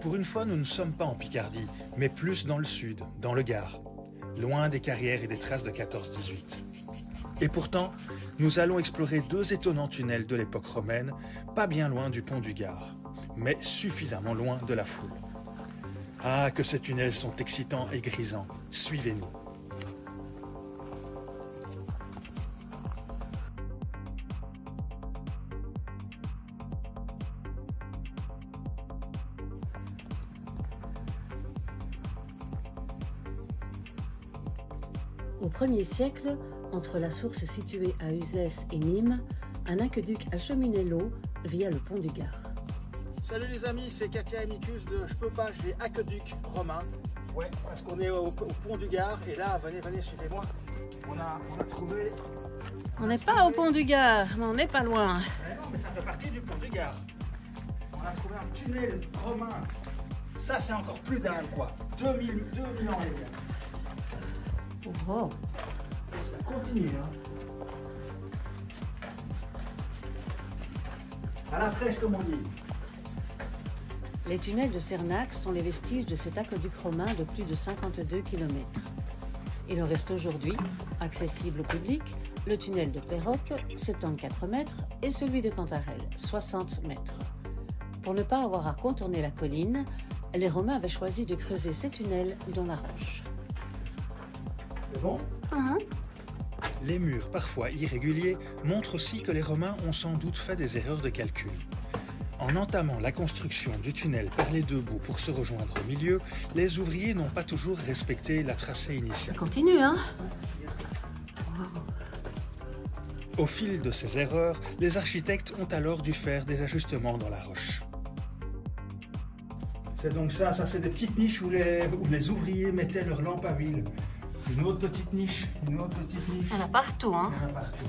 Pour une fois, nous ne sommes pas en Picardie, mais plus dans le sud, dans le Gard, loin des carrières et des traces de 14-18. Et pourtant, nous allons explorer deux étonnants tunnels de l'époque romaine, pas bien loin du pont du Gard, mais suffisamment loin de la foule. Ah, que ces tunnels sont excitants et grisants. Suivez-nous. Au 1er siècle, entre la source située à Uzès et Nîmes, un aqueduc acheminait l'eau via le pont du Gard. Salut les amis, c'est Katia Amicus de Je peux pas, je vais aqueduc romain. Ouais, parce qu'on est au pont du Gard et là, venez, suivez-moi. On a trouvé... On n'est pas au pont du Gard, mais on n'est pas loin. Mais non, mais ça fait partie du pont du Gard. On a trouvé un tunnel romain. Ça, c'est encore plus dingue, quoi. 2000 ans, les gars. Oh. Ça continue, hein. À la fraîche, comme on dit. Les tunnels de Cernac sont les vestiges de cet aqueduc romain de plus de 52 km. Il en reste aujourd'hui, accessible au public, le tunnel de Pérotte, 74 mètres, et celui de Cantarelle, 60 mètres. Pour ne pas avoir à contourner la colline, les Romains avaient choisi de creuser ces tunnels dans la roche. C'est bon ? Les murs, parfois irréguliers, montrent aussi que les Romains ont sans doute fait des erreurs de calcul. En entamant la construction du tunnel par les deux bouts pour se rejoindre au milieu, les ouvriers n'ont pas toujours respecté la tracée initiale. Continue, hein? Au fil de ces erreurs, les architectes ont alors dû faire des ajustements dans la roche. C'est donc ça c'est des petites niches où les ouvriers mettaient leurs lampes à huile. Une autre petite niche, Il y en a partout, hein? Il y en a partout.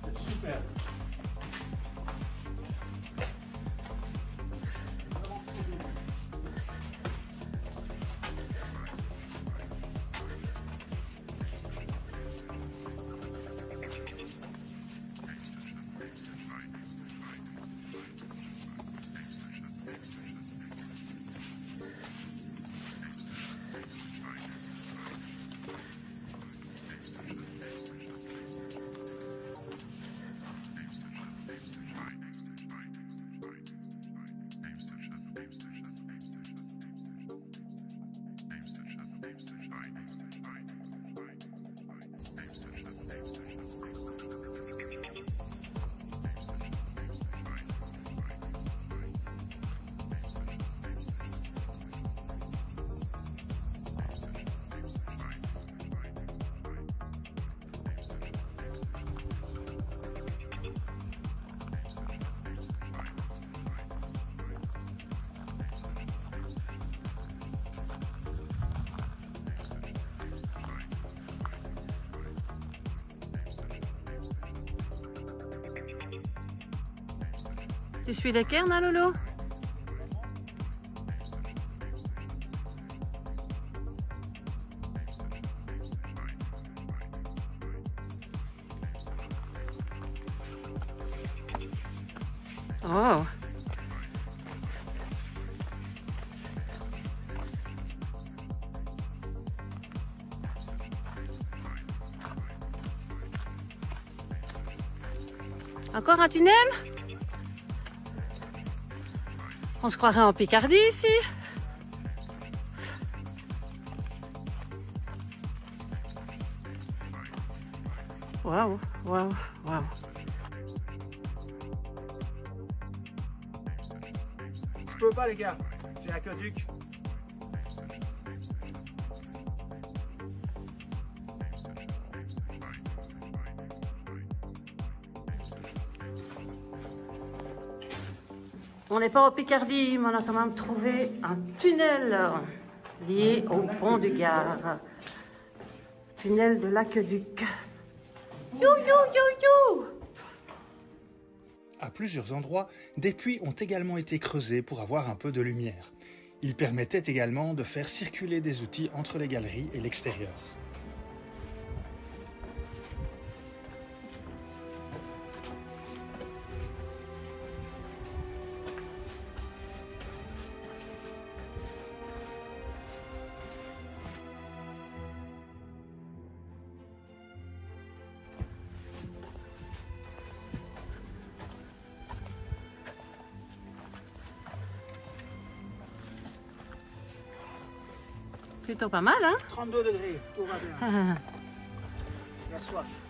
C'est super. Tu suis les cairns, hein, Lolo? Oh! Encore un tunnel? On se croirait en Picardie ici. Waouh, waouh, waouh. Je peux pas les gars, j'ai aqueduc. On n'est pas en Picardie, mais on a quand même trouvé un tunnel. lié au pont du Gard. Tunnel de l'Aqueduc. You, you, you, you! À plusieurs endroits, des puits ont également été creusés pour avoir un peu de lumière. Ils permettaient également de faire circuler des outils entre les galeries et l'extérieur. Plutôt pas mal, hein? 32 degrés, tout va bien. La soif.